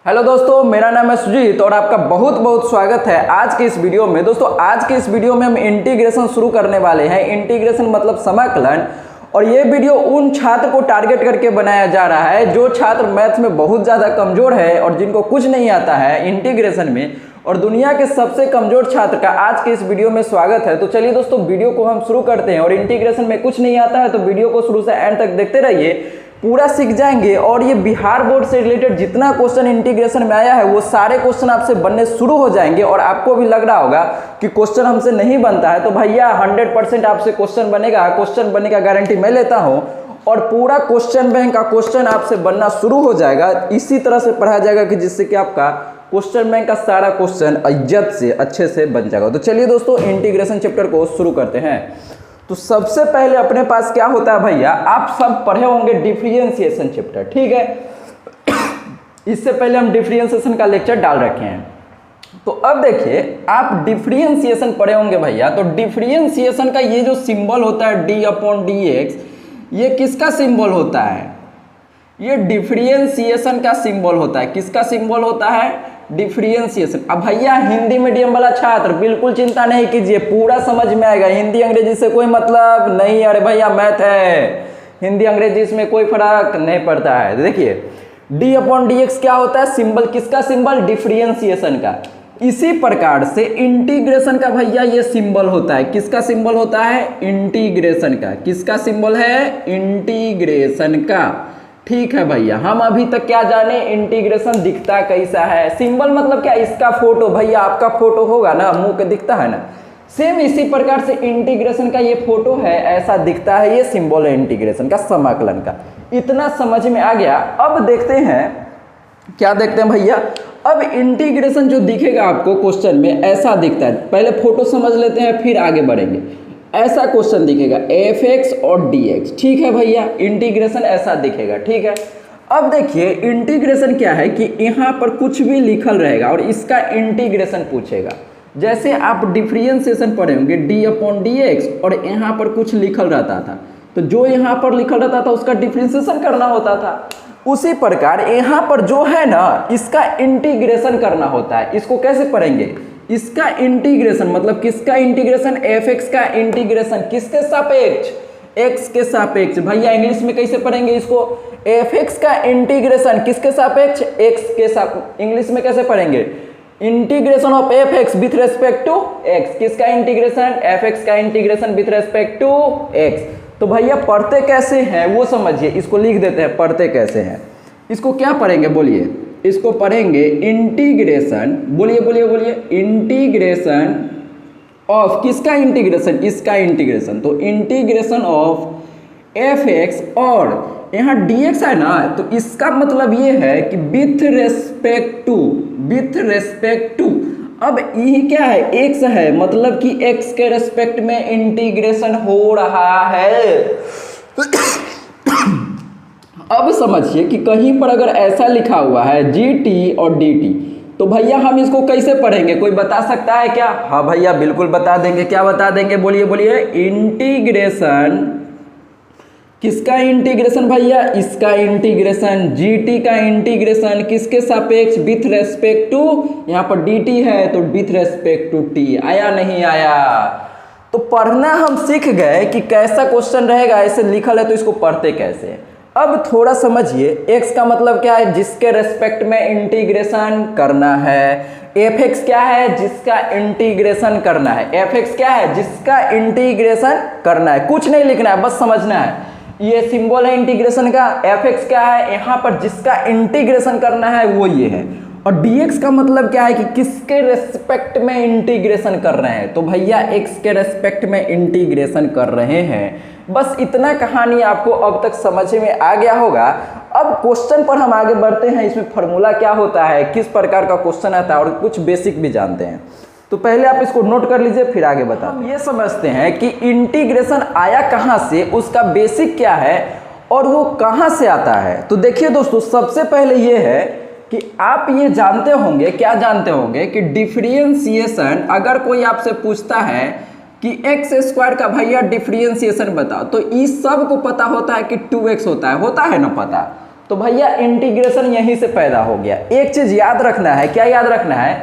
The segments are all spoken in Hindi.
हेलो दोस्तों, मेरा नाम है सुजीत और आपका बहुत बहुत स्वागत है आज के इस वीडियो में। दोस्तों आज के इस वीडियो में हम इंटीग्रेशन शुरू करने वाले हैं। इंटीग्रेशन मतलब समाकलन। और ये वीडियो उन छात्र को टारगेट करके बनाया जा रहा है जो छात्र मैथ में बहुत ज़्यादा कमज़ोर है और जिनको कुछ नहीं आता है इंटीग्रेशन में। और दुनिया के सबसे कमज़ोर छात्र का आज के इस वीडियो में स्वागत है। तो चलिए दोस्तों, वीडियो को हम शुरू करते हैं। और इंटीग्रेशन में कुछ नहीं आता है तो वीडियो को शुरू से एंड तक देखते रहिए, पूरा सीख जाएंगे। और ये बिहार बोर्ड से रिलेटेड जितना क्वेश्चन इंटीग्रेशन में आया है वो सारे क्वेश्चन आपसे बनने शुरू हो जाएंगे। और आपको भी लग रहा होगा कि क्वेश्चन हमसे नहीं बनता है, तो भैया 100% आपसे क्वेश्चन बनेगा। क्वेश्चन बनने का गारंटी मैं लेता हूँ। और पूरा क्वेश्चन बैंक का क्वेश्चन आपसे बनना शुरू हो जाएगा। इसी तरह से पढ़ाया जाएगा कि जिससे कि आपका क्वेश्चन बैंक का सारा क्वेश्चन इज्जत से अच्छे से बन जाएगा। तो चलिए दोस्तों, इंटीग्रेशन चैप्टर को शुरू करते हैं। तो सबसे पहले अपने पास क्या होता है भैया, आप सब पढ़े होंगे डिफरेंशिएशन चैप्टर, ठीक है। इससे पहले हम डिफरेंशिएशन का लेक्चर डाल रखे हैं। तो अब देखिए, आप डिफरेंशिएशन पढ़े होंगे भैया। तो डिफरेंशिएशन का ये जो सिंबल होता है d/dx, ये किसका सिंबल होता है? ये डिफरेंशिएशन का सिंबल होता है। किसका सिंबल होता है? डिफरेंशिएशन। अब भैया हिंदी मीडियम वाला छात्र बिल्कुल चिंता नहीं कीजिए, पूरा समझ में आएगा। हिंदी अंग्रेजी से कोई मतलब नहीं। अरे भैया मैथ है, हिंदी अंग्रेजी इसमें कोई फर्क नहीं पड़ता है। देखिए d/dx क्या होता है? सिंबल। किसका सिंबल? डिफरेंशिएशन का। इसी प्रकार से इंटीग्रेशन का भैया ये सिंबल होता है। किसका सिंबल होता है? इंटीग्रेशन का। किसका सिंबल है? इंटीग्रेशन का। ठीक है भैया, हम अभी तक क्या जाने? इंटीग्रेशन दिखता कैसा है। सिंबल मतलब क्या? इसका फोटो। भैया आपका फोटो होगा ना, मुंह के दिखता है ना, सेम इसी प्रकार से इंटीग्रेशन का ये फोटो है, ऐसा दिखता है। ये सिंबल है इंटीग्रेशन का, समाकलन का। इतना समझ में आ गया। अब देखते हैं, क्या देखते हैं भैया? अब इंटीग्रेशन जो दिखेगा आपको क्वेश्चन में ऐसा दिखता है। पहले फोटो समझ लेते हैं, फिर आगे बढ़ेंगे। ऐसा क्वेश्चन दिखेगा f(x) और dx, ठीक है भैया। इंटीग्रेशन ऐसा दिखेगा, ठीक है। अब देखिए इंटीग्रेशन क्या है कि यहाँ पर कुछ भी लिखल रहेगा और इसका इंटीग्रेशन पूछेगा। जैसे आप डिफरेंशिएशन पढ़े होंगे d/dx और यहाँ पर कुछ लिखल रहता था, तो जो यहाँ पर लिखल रहता था उसका डिफरेंशिएशन करना होता था। उसी प्रकार यहाँ पर जो है ना, इसका इंटीग्रेशन करना होता है। इसको कैसे पढ़ेंगे? इसका इंटीग्रेशन मतलब किसका इंटीग्रेशन? f(x) का इंटीग्रेशन किसके सापेक्ष? x के सापेक्ष। भैया इंग्लिश में कैसे पढ़ेंगे इसको? f(x) का इंटीग्रेशन किसके सापेक्ष? x के सापेक्ष। इंग्लिश में कैसे पढ़ेंगे? Integration of f(x) with respect to x। किसका इंटीग्रेशन? f(x) का integration with respect to x। तो भैया पढ़ते कैसे हैं वो समझिए। इसको लिख देते हैं, पढ़ते कैसे हैं। इसको क्या पढ़ेंगे बोलिए? इसको पढ़ेंगे इंटीग्रेशन। बोलिए बोलिए बोलिए। इंटीग्रेशन ऑफ किसका इंटीग्रेशन? इसका इंटीग्रेशन। तो इंटीग्रेशन ऑफ f(x) और यहाँ dx है ना, तो इसका मतलब ये है कि with respect to. With respect to. अब ये क्या है? x है, मतलब कि x के रेस्पेक्ट में इंटीग्रेशन हो रहा है। अब समझिए कि कहीं पर अगर ऐसा लिखा हुआ है gt और dt, तो भैया हम इसको कैसे पढ़ेंगे? कोई बता सकता है क्या? हाँ भैया बिल्कुल बता देंगे। क्या बता देंगे? बोलिए बोलिए। इंटीग्रेशन। किसका इंटीग्रेशन भैया? इसका इंटीग्रेशन। gt का इंटीग्रेशन किसके सापेक्ष? With respect to. यहाँ पर dt है तो विथ रेस्पेक्ट टू t। आया नहीं आया? तो पढ़ना हम सीख गए कि कैसा क्वेश्चन रहेगा। ऐसे लिखल है तो इसको पढ़ते कैसे। अब थोड़ा समझिए, x का मतलब क्या है? जिसके रेस्पेक्ट में इंटीग्रेशन करना है। f(x) क्या है? जिसका इंटीग्रेशन करना है। f(x) क्या है? जिसका इंटीग्रेशन करना है। कुछ नहीं लिखना है, बस समझना है। ये सिंबल है इंटीग्रेशन का। f(x) क्या है? यहाँ पर जिसका इंटीग्रेशन करना है वो ये है। और dx का मतलब क्या है कि किसके रेस्पेक्ट में इंटीग्रेशन कर रहे हैं। तो भैया x के रेस्पेक्ट में इंटीग्रेशन कर रहे हैं। बस इतना कहानी आपको अब तक समझ में आ गया होगा। अब क्वेश्चन पर हम आगे बढ़ते हैं। इसमें फार्मूला क्या होता है, किस प्रकार का क्वेश्चन आता है और कुछ बेसिक भी जानते हैं। तो पहले आप इसको नोट कर लीजिए, फिर आगे बताते हैं। हम ये समझते हैं कि इंटीग्रेशन आया कहाँ से, उसका बेसिक क्या है और वो कहाँ से आता है। तो देखिए दोस्तों, सबसे पहले ये है कि आप ये जानते होंगे, क्या जानते होंगे कि डिफरेंशिएशन, अगर कोई आपसे पूछता है कि x² का भैया डिफरेंशिएशन बताओ, तो इस सब को पता होता है कि 2x होता है ना पता। तो भैया इंटीग्रेशन यहीं से पैदा हो गया। एक चीज याद रखना है, क्या याद रखना है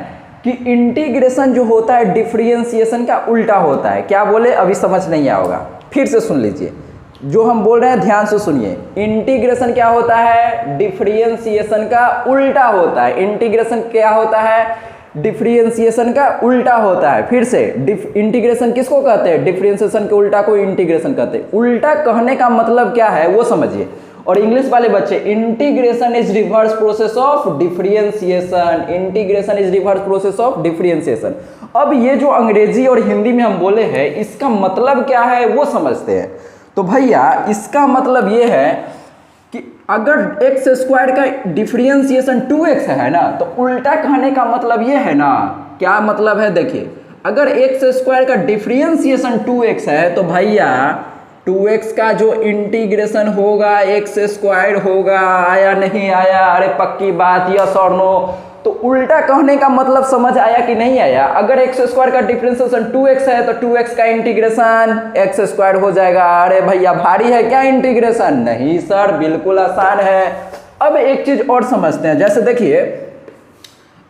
कि इंटीग्रेशन जो होता है डिफरेंशिएशन का उल्टा होता है। क्या बोले, अभी समझ नहीं आया होगा, फिर से सुन लीजिए जो हम बोल रहे हैं, ध्यान से सुनिए। इंटीग्रेशन क्या होता है, डिफरेंशिएशन का उल्टा होता है। इंटीग्रेशन क्या होता है, डिफरेंशिएशन का उल्टा होता है। फिर से इंटीग्रेशन किसको कहते हैं, डिफरेंशिएशन के उल्टा को इंटीग्रेशन कहते हैं। उल्टा कहने का मतलब क्या है वो समझिए। और इंग्लिश वाले बच्चे, integration is reverse process of differentiation. Integration is reverse process of differentiation. अब ये जो अंग्रेजी और हिंदी में हम बोले हैं, इसका मतलब क्या है वो समझते हैं। तो भैया इसका मतलब ये है कि अगर एक्स स्क्वायर का डिफरेंशिएशन 2x है ना, तो उल्टा कहने का मतलब ये है ना, क्या मतलब है देखिए, अगर एक्स स्क्वायर का डिफरेंशिएशन 2x है तो भैया 2x का जो इंटीग्रेशन होगा एक्स स्क्वायर होगा। आया नहीं आया, अरे पक्की बात, यस और नो। तो उल्टा कहने का मतलब समझ आया कि नहीं आया। अगर एक्स स्क्वायर का डिफरेंशिएशन 2x है तो 2x का इंटीग्रेशन एक्स स्क्वायर हो जाएगा। अरे भैया भारी है क्या इंटीग्रेशन, नहीं सर बिल्कुल आसान है। अब एक चीज और समझते हैं, जैसे देखिए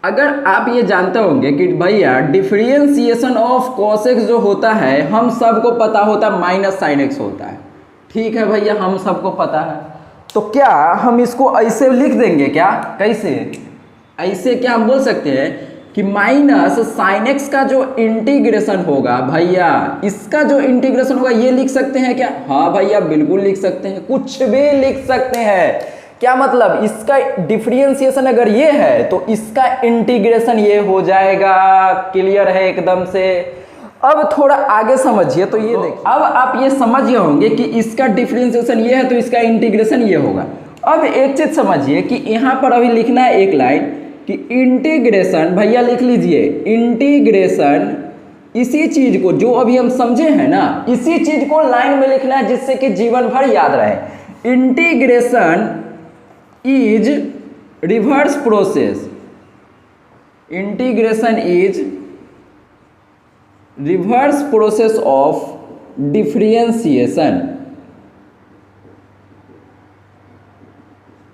अगर आप ये जानते होंगे कि भैया डिफरेंशिएशन ऑफ cos x जो होता है, हम सबको पता होता है माइनस साइन x होता है। ठीक है भैया, हम सबको पता है। तो क्या हम इसको ऐसे लिख देंगे क्या, कैसे, ऐसे क्या हम बोल सकते हैं कि माइनस साइन एक्स का जो इंटीग्रेशन होगा भैया, इसका जो इंटीग्रेशन होगा ये लिख सकते हैं क्या? हाँ भैया बिल्कुल लिख सकते हैं, कुछ भी लिख सकते हैं। क्या मतलब, इसका डिफरेंशिएशन अगर ये है तो इसका इंटीग्रेशन ये हो जाएगा। क्लियर है एकदम से। अब थोड़ा आगे समझिए, तो ये देखिए, अब आप ये समझ गए होंगे कि इसका डिफरेंशिएशन ये है तो इसका इंटीग्रेशन ये होगा। अब एक चीज समझिए कि यहाँ पर अभी लिखना है एक लाइन कि इंटीग्रेशन, भैया लिख लीजिए इंटीग्रेशन, इसी चीज को जो अभी हम समझे हैं ना, इसी चीज को लाइन में लिखना है जिससे कि जीवन भर याद रहे। Integration is reverse process, integration is reverse process of differentiation.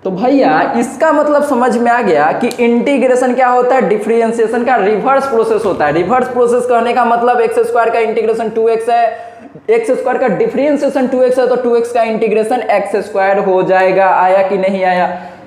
तो भैया इसका मतलब समझ में आ गया कि इंटीग्रेशन क्या होता है, डिफरेंशिएशन का रिवर्स प्रोसेस होता है। रिवर्स प्रोसेस कहने का मतलब एक्स स्क्वायर का इंटीग्रेशन 2x है, एक्स स्क्वायर का डिफरेंशिएशन 2x है तो 2x का इंटीग्रेशन एक्स स्क्वायर हो जाएगा। आया कि नहीं आया?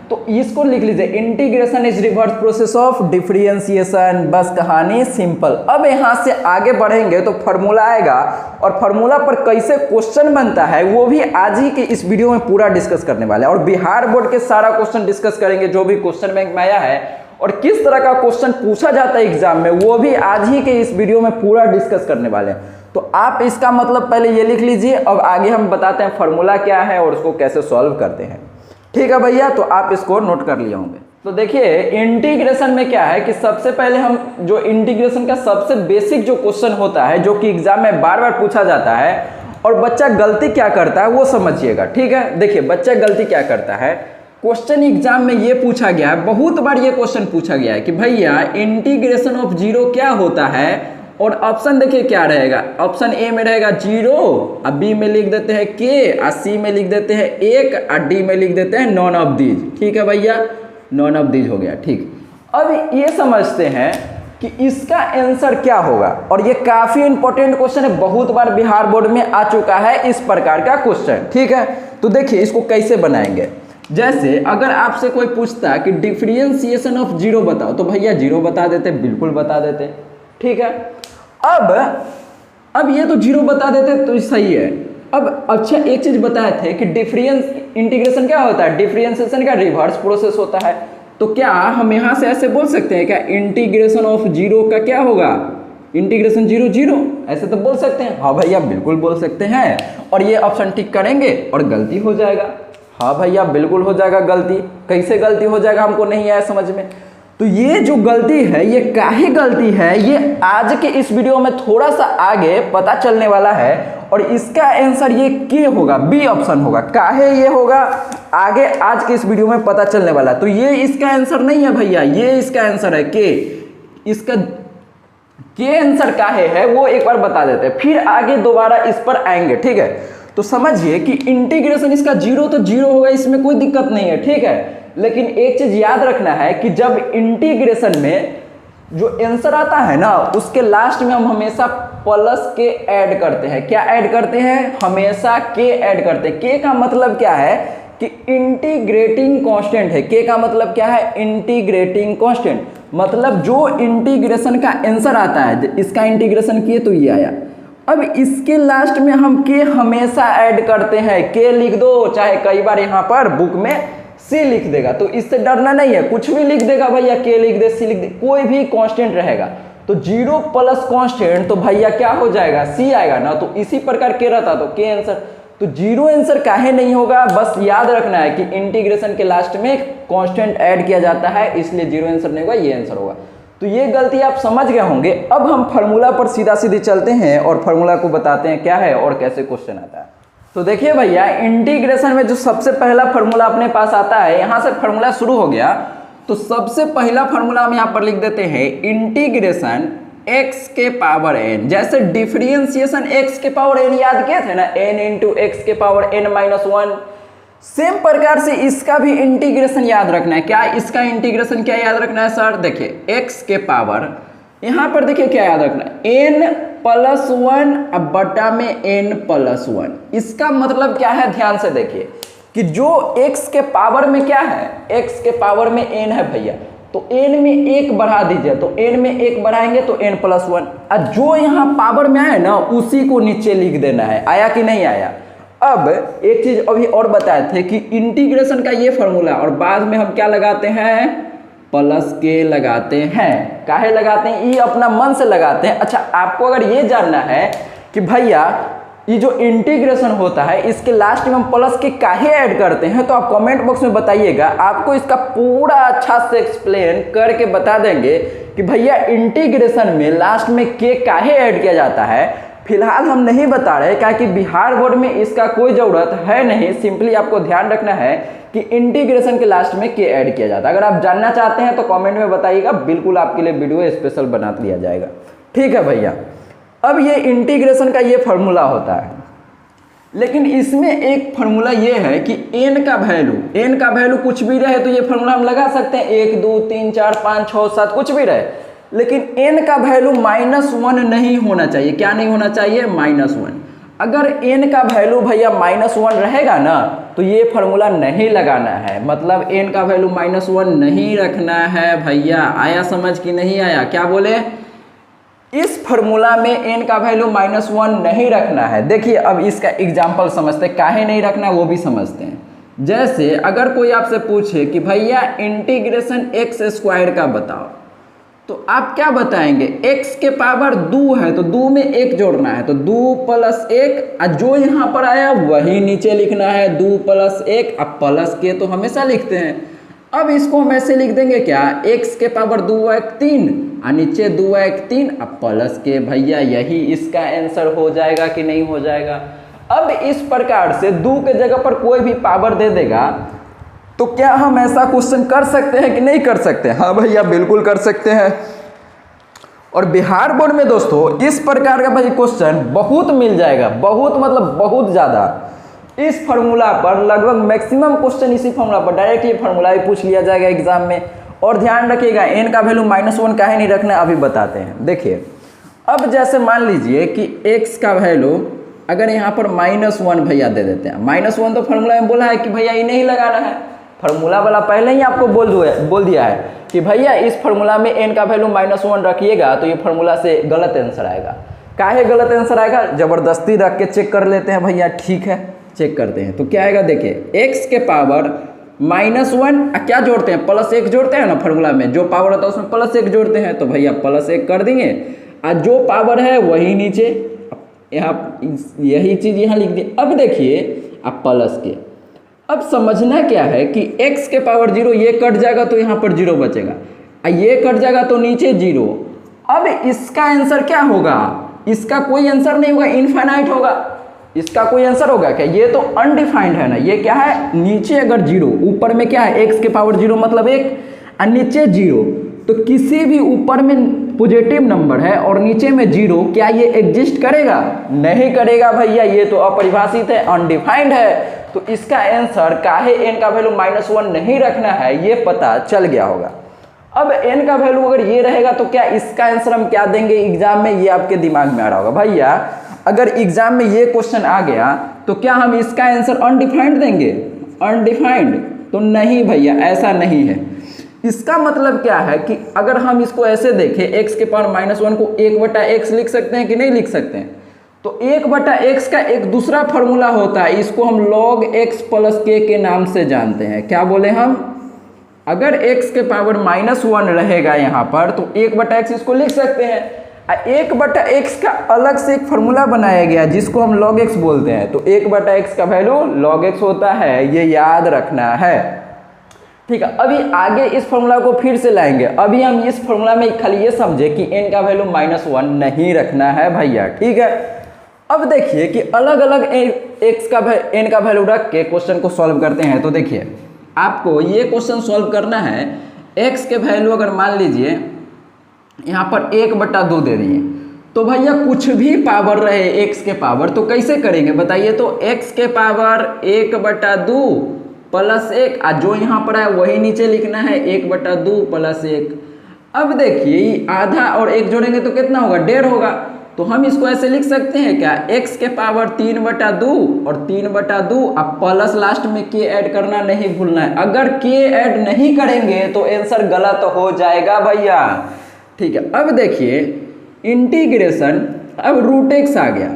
तो इसको लिख लीजिए, integration is reverse process of differentiation. बस कहानी सिंपल। अब यहां से आगे बढ़ेंगे तो फॉर्मूला आएगा, और फॉर्मूला पर कैसे क्वेश्चन बनता है वो भी आज ही के इस वीडियो में पूरा डिस्कस करने वाले हैं। और बिहार बोर्ड के सारा क्वेश्चन डिस्कस करेंगे जो भी क्वेश्चन बैंक में आया है, और किस तरह का क्वेश्चन पूछा जाता है एग्जाम में, वो भी आज ही के इस वीडियो में पूरा डिस्कस करने वाले हैं। तो आप इसका मतलब पहले ये लिख लीजिए, अब आगे हम बताते हैं फॉर्मूला क्या है और उसको कैसे सॉल्व करते हैं। ठीक है भैया, तो आप इसको नोट कर लिए होंगे। तो देखिए इंटीग्रेशन में क्या है कि सबसे पहले हम जो इंटीग्रेशन का सबसे बेसिक जो क्वेश्चन होता है, जो कि एग्जाम में बार बार पूछा जाता है, और बच्चा गलती क्या करता है वो समझिएगा। ठीक है, देखिए बच्चा गलती क्या करता है, क्वेश्चन एग्जाम में ये पूछा गया है, बहुत बार ये क्वेश्चन पूछा गया है कि भैया इंटीग्रेशन ऑफ जीरो क्या होता है, और ऑप्शन देखिए क्या रहेगा। ऑप्शन ए में रहेगा 0, और बी में लिख देते हैं k, और सी में लिख देते हैं 1, और डी में लिख देते हैं नॉन ऑफ दीज। ठीक है भैया, नॉन ऑफ दीज हो गया। ठीक, अब ये समझते हैं कि इसका आंसर क्या होगा, और ये काफी इंपॉर्टेंट क्वेश्चन है, बहुत बार बिहार बोर्ड में आ चुका है इस प्रकार का क्वेश्चन। ठीक है, तो देखिए इसको कैसे बनाएंगे। जैसे अगर आपसे कोई पूछता कि डिफरेंशिएशन ऑफ जीरो बताओ, तो भैया जीरो बता देते, बिल्कुल बता देते। ठीक है, अब ये तो जीरो बता देते तो सही है। अब अच्छा एक चीज बताए थे कि इंटीग्रेशन क्या होता है, डिफरेंशिएशन का रिवर्स प्रोसेस होता है। तो क्या हम यहां से ऐसे बोल सकते हैं क्या, इंटीग्रेशन ऑफ जीरो का क्या होगा, इंटीग्रेशन 0 0, ऐसे तो बोल सकते हैं। हाँ भैया बिल्कुल बोल सकते हैं, और ये ऑप्शन टिक करेंगे और गलती हो जाएगा। हाँ भैया बिल्कुल हो जाएगा गलती। कैसे गलती हो जाएगा हमको नहीं आया समझ में। तो ये जो गलती है ये काहे गलती है, ये आज के इस वीडियो में थोड़ा सा आगे पता चलने वाला है, और इसका आंसर ये के होगा, बी ऑप्शन होगा। काहे ये होगा आगे आज के इस वीडियो में पता चलने वाला। तो ये इसका आंसर नहीं है भैया, ये इसका आंसर है के। इसका के आंसर काहे है वो एक बार बता देते हैं, फिर आगे दोबारा इस पर आएंगे। ठीक है, तो समझिए कि इंटीग्रेशन इसका जीरो तो जीरो होगा, इसमें कोई दिक्कत नहीं है, ठीक है। लेकिन एक चीज याद रखना है कि जब इंटीग्रेशन में जो आंसर आता है ना, उसके लास्ट में हम हमेशा प्लस के ऐड करते हैं। क्या ऐड करते हैं? हमेशा के ऐड करते हैं। के का मतलब क्या है कि इंटीग्रेटिंग कांस्टेंट है। के का मतलब क्या है? Integrating constant. मतलब जो इंटीग्रेशन का आंसर आता है, इसका इंटीग्रेशन किए तो ये आया। अब इसके लास्ट में हम के हमेशा ऐड करते हैं। के लिख दो, चाहे कई बार यहाँ पर बुक में सी लिख देगा, तो इससे डरना नहीं है, कुछ भी लिख देगा भैया, के लिख दे, सी लिख दे, कोई भी कांस्टेंट रहेगा। तो जीरो प्लस कांस्टेंट तो भैया क्या हो जाएगा? सी आएगा ना। तो इसी प्रकार के रहता तो के आंसर, तो जीरो आंसर काहे नहीं होगा? बस याद रखना है कि इंटीग्रेशन के लास्ट में कांस्टेंट ऐड किया जाता है, इसलिए जीरो आंसर नहीं होगा, ये आंसर होगा। तो ये गलती आप समझ गए होंगे। अब हम फार्मूला पर सीधा सीधे चलते हैं और फार्मूला को बताते हैं क्या है और कैसे क्वेश्चन आता है। तो देखिए भैया, इंटीग्रेशन में जो सबसे पहला फार्मूला अपने पास आता है, यहाँ से फार्मूला शुरू हो गया। तो सबसे पहला फार्मूला हम यहाँ पर लिख देते हैं इंटीग्रेशन x के पावर n। जैसे डिफरेंशिएशन x के पावर n याद किए थे ना, n इंटू एक्स के पावर n माइनस 1, सेम प्रकार से इसका भी इंटीग्रेशन याद रखना है। क्या इसका इंटीग्रेशन क्या याद रखना है सर? देखिए x के पावर, यहाँ पर देखिए क्या याद रखना है, n प्लस 1 अब बटा में n प्लस 1। इसका मतलब क्या है? ध्यान से देखिए कि जो x के पावर में क्या है, x के पावर में n है भैया, तो n में 1 बढ़ा दीजिए, तो n में 1 बढ़ाएंगे तो n प्लस 1। और जो यहाँ पावर में आए ना, उसी को नीचे लिख देना है। आया कि नहीं आया? अब एक चीज अभी और बताए थे कि इंटीग्रेशन का ये फॉर्मूला, और बाद में हम क्या लगाते हैं? प्लस के लगाते हैं। काहे लगाते हैं? ये अपना मन से लगाते हैं। अच्छा, आपको अगर ये जानना है कि भैया ये जो इंटीग्रेशन होता है, इसके लास्ट में हम प्लस के काहे ऐड करते हैं, तो आप कमेंट बॉक्स में बताइएगा। आपको इसका पूरा अच्छा से एक्सप्लेन करके बता देंगे कि भैया इंटीग्रेशन में लास्ट में के काहे ऐड किया जाता है। फिलहाल हम नहीं बता रहे, क्योंकि बिहार बोर्ड में इसका कोई ज़रूरत है नहीं। सिंपली आपको ध्यान रखना है कि इंटीग्रेशन के लास्ट में के ऐड किया जाता है। अगर आप जानना चाहते हैं तो कमेंट में बताइएगा, बिल्कुल आपके लिए वीडियो स्पेशल बना दिया जाएगा। ठीक है भैया, अब ये इंटीग्रेशन का ये फार्मूला होता है, लेकिन इसमें एक फार्मूला ये है कि n का वैल्यू कुछ भी रहे तो ये फार्मूला हम लगा सकते हैं, 1 2 3 4 5 6 7 कुछ भी रहे, लेकिन n का वैल्यू -1 नहीं होना चाहिए। क्या नहीं होना चाहिए? -1। अगर n का वैल्यू भैया -1 रहेगा ना, तो ये फार्मूला नहीं लगाना है। मतलब n का वैल्यू -1 नहीं रखना है भैया। आया समझ कि नहीं आया? क्या बोले? इस फार्मूला में n का वैल्यू -1 नहीं रखना है। देखिए अब इसका एग्जाम्पल समझते हैं, काहे नहीं रखना वो भी समझते हैं। जैसे अगर कोई आपसे पूछे कि भैया इंटीग्रेशन x² का बताओ, तो आप क्या बताएंगे? x के पावर 2 है तो 2 में 1 जोड़ना है, तो 2 + 1, और जो यहाँ पर आया वही नीचे लिखना है, 2 + 1। अब प्लस के तो हमेशा लिखते हैं। अब इसको हम ऐसे लिख देंगे क्या? x के पावर 2 × 3 और नीचे 2 × 3, अब प्लस के। भैया यही इसका आंसर हो जाएगा कि नहीं हो जाएगा? अब इस प्रकार से 2 के जगह पर कोई भी पावर दे देगा, तो क्या हम ऐसा क्वेश्चन कर सकते हैं कि नहीं कर सकते? हाँ भैया बिल्कुल कर सकते हैं। और बिहार बोर्ड में दोस्तों इस प्रकार का भाई क्वेश्चन बहुत मिल जाएगा, बहुत मतलब बहुत ज़्यादा। इस फार्मूला पर लगभग मैक्सिमम क्वेश्चन इसी फार्मूला पर, डायरेक्ट ये फार्मूला भी पूछ लिया जाएगा एग्जाम में। और ध्यान रखिएगा n का वैल्यू -1 काहे नहीं रखना, अभी बताते हैं। देखिए अब जैसे मान लीजिए कि x का वैल्यू अगर यहाँ पर -1 भैया दे देते हैं, -1 तो फार्मूला में बोला है कि भैया ये नहीं लगाना है। फार्मूला वाला पहले ही आपको बोल दिया है कि भैया इस फार्मूला में n का वैल्यू -1 रखिएगा तो ये फार्मूला से गलत आंसर आएगा। काहे गलत आंसर आएगा? जबरदस्ती रख के चेक कर लेते हैं भैया। ठीक है, चेक करते हैं तो क्या आएगा। देखिए x के पावर -1 क्या जोड़ते हैं? +1 जोड़ते हैं ना। फार्मूला में जो पावर होता है उसमें +1 जोड़ते हैं, तो भैया +1 कर देंगे, और जो पावर है वही नीचे, यहाँ यही चीज़ यहाँ लिख दी। अब देखिए अब प्लस के, अब समझना क्या है कि x के पावर 0, ये कट जाएगा तो यहाँ पर 0 बचेगा, और ये कट जाएगा तो नीचे 0। अब इसका आंसर क्या होगा? इसका कोई आंसर नहीं होगा, इनफाइनाइट होगा। इसका कोई आंसर होगा क्या? ये तो अनडिफाइंड है ना। ये क्या है? नीचे अगर 0, ऊपर में क्या है? x के पावर 0 मतलब 1, और नीचे 0, तो किसी भी ऊपर में पॉजिटिव नंबर है और नीचे में 0, क्या ये एग्जिस्ट करेगा? नहीं करेगा भैया, ये तो अपरिभाषित है, अनडिफाइंड है। तो इसका आंसर काहे n का वैल्यू -1 नहीं रखना है, ये पता चल गया होगा। अब n का वैल्यू अगर ये रहेगा तो क्या इसका आंसर हम क्या देंगे एग्जाम में, ये आपके दिमाग में आ रहा होगा। भैया अगर एग्जाम में ये क्वेश्चन आ गया तो क्या हम इसका आंसर अनडिफाइंड देंगे? अनडिफाइंड तो नहीं भैया, ऐसा नहीं है। इसका मतलब क्या है कि अगर हम इसको ऐसे देखें, x के पावर -1 को 1/x लिख सकते हैं कि नहीं लिख सकते हैं? तो 1/x का एक दूसरा फॉर्मूला होता है, इसको हम log x + k के नाम से जानते हैं। क्या बोले हम? अगर x के पावर -1 रहेगा यहाँ पर तो 1/x इसको लिख सकते हैं। 1/x का अलग से एक फार्मूला बनाया गया जिसको हम log x बोलते हैं। तो 1/x का वैल्यू log x होता है, ये याद रखना है। ठीक है, अभी आगे इस फार्मूला को फिर से लाएंगे। अभी हम इस फार्मूला में खाली ये समझे कि n का वैल्यू -1 नहीं रखना है भैया। ठीक है, अब देखिए कि अलग अलग n का वैल्यू रख के क्वेश्चन को सॉल्व करते हैं। तो देखिए आपको ये क्वेश्चन सॉल्व करना है। x के वैल्यू अगर मान लीजिए यहाँ पर 1/2 दे दिए, तो भैया कुछ भी पावर रहे x के पावर, तो कैसे करेंगे बताइए? तो x के पावर 1/2 + 1, जो यहाँ पर है वही नीचे लिखना है, 1/2 + 1। अब देखिए आधा और 1 जोड़ेंगे तो कितना होगा? 1.5 होगा। तो हम इसको ऐसे लिख सकते हैं क्या? x के पावर 3/2 और 3/2, अब प्लस लास्ट में k ऐड करना नहीं भूलना है। अगर k ऐड नहीं करेंगे तो आंसर गलत हो जाएगा भैया। ठीक है, अब देखिए इंटीग्रेशन, अब √x आ गया,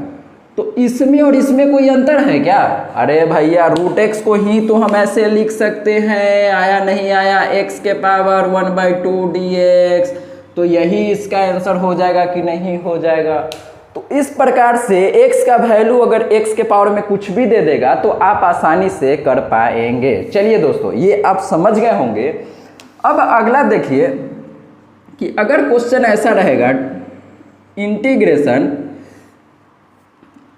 तो इसमें और इसमें कोई अंतर है क्या? अरे भैया √x को ही तो हम ऐसे लिख सकते हैं, आया नहीं आया, x के पावर 1/2 dx, तो यही इसका आंसर हो जाएगा कि नहीं हो जाएगा? तो इस प्रकार से x का वैल्यू अगर x के पावर में कुछ भी दे देगा तो आप आसानी से कर पाएंगे। चलिए दोस्तों, ये आप समझ गए होंगे। अब अगला देखिए कि अगर क्वेश्चन ऐसा रहेगा, इंटीग्रेशन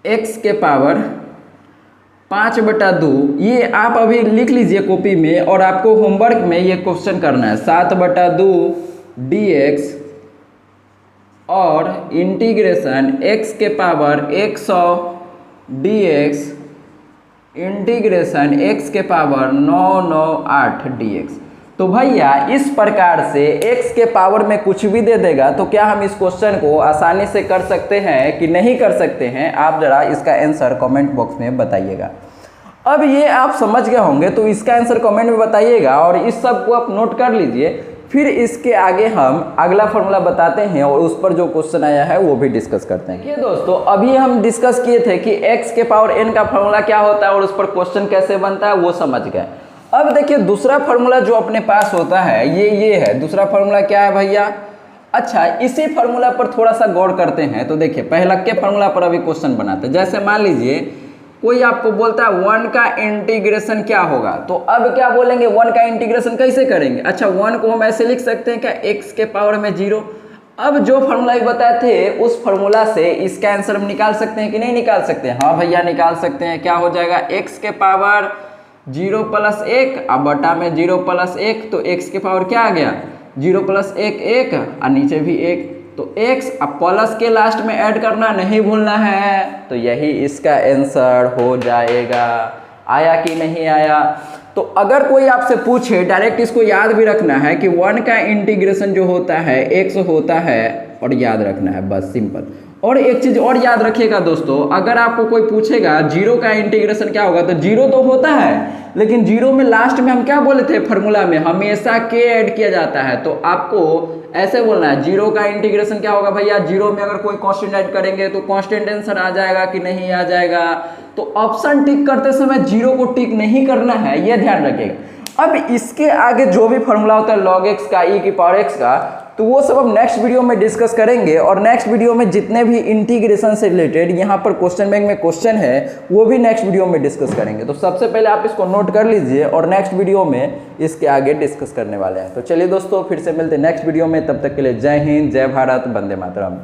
x के पावर 5/2, ये आप अभी लिख लीजिए कॉपी में और आपको होमवर्क में ये क्वेश्चन करना है। 7/2 dx और इंटीग्रेशन x के पावर 100 dx इंटीग्रेशन x के पावर 998 dx। तो भैया इस प्रकार से x के पावर में कुछ भी दे देगा तो क्या हम इस क्वेश्चन को आसानी से कर सकते हैं कि नहीं कर सकते हैं? आप जरा इसका आंसर कमेंट बॉक्स में बताइएगा। अब ये आप समझ गए होंगे, तो इसका आंसर कमेंट में बताइएगा और इस सब को आप नोट कर लीजिए। फिर इसके आगे हम अगला फॉर्मूला बताते हैं और उस पर जो क्वेश्चन आया है वो भी डिस्कस करते हैं। देखिए दोस्तों, अभी हम डिस्कस किए थे कि x के पावर n का फॉर्मूला क्या होता है और उस पर क्वेश्चन कैसे बनता है वो समझ गए। अब देखिए दूसरा फार्मूला जो अपने पास होता है ये है। दूसरा फार्मूला क्या है भैया? अच्छा, इसी फार्मूला पर थोड़ा सा गौर करते हैं। तो देखिए पहला के फार्मूला पर अभी क्वेश्चन बनाते हैं। जैसे मान लीजिए कोई आपको बोलता है 1 का इंटीग्रेशन क्या होगा, तो अब क्या बोलेंगे? 1 का इंटीग्रेशन कैसे करेंगे? अच्छा, 1 को हम ऐसे लिख सकते हैं क्या? x के पावर में 0। अब जो फार्मूला बताए थे उस फार्मूला से इसका आंसर हम निकाल सकते हैं कि नहीं निकाल सकते हैं? हाँ भैया निकाल सकते हैं। क्या हो जाएगा? x के पावर 0 + 1, अब बटा में 0 + 1, तो x के पावर क्या आ गया? 0 + 1 1 और नीचे भी 1, तो x अब प्लस के लास्ट में ऐड करना नहीं भूलना है। तो यही इसका आंसर हो जाएगा। आया कि नहीं आया? तो अगर कोई आपसे पूछे, डायरेक्ट इसको याद भी रखना है कि 1 का इंटीग्रेशन जो होता है x होता है, और याद रखना है बस, सिंपल। और एक चीज और याद रखिएगा दोस्तों, अगर आपको कोई पूछेगा 0 का इंटीग्रेशन क्या होगा, तो 0 तो होता है लेकिन 0 में लास्ट में हम क्या बोले थे फार्मूला में? हमेशा k ऐड किया जाता है। तो आपको ऐसे बोलना है 0 का इंटीग्रेशन क्या होगा भैया? 0 में अगर कोई कांस्टेंट ऐड करेंगे तो कांस्टेंट आंसर आ जाएगा कि नहीं आ जाएगा? तो ऑप्शन टिक करते समय 0 को टिक नहीं करना है, ये ध्यान रखिएगा। अब इसके आगे जो भी फार्मूला होता है log x का, e की पावर x का, तो वो सब हम नेक्स्ट वीडियो में डिस्कस करेंगे। और नेक्स्ट वीडियो में जितने भी इंटीग्रेशन से रिलेटेड यहाँ पर क्वेश्चन बैंक में क्वेश्चन है वो भी नेक्स्ट वीडियो में डिस्कस करेंगे। तो सबसे पहले आप इसको नोट कर लीजिए और नेक्स्ट वीडियो में इसके आगे डिस्कस करने वाले हैं। तो चलिए दोस्तों, फिर से मिलते हैं नेक्स्ट वीडियो में। तब तक के लिए जय हिंद, जय भारत, वंदे मातरम।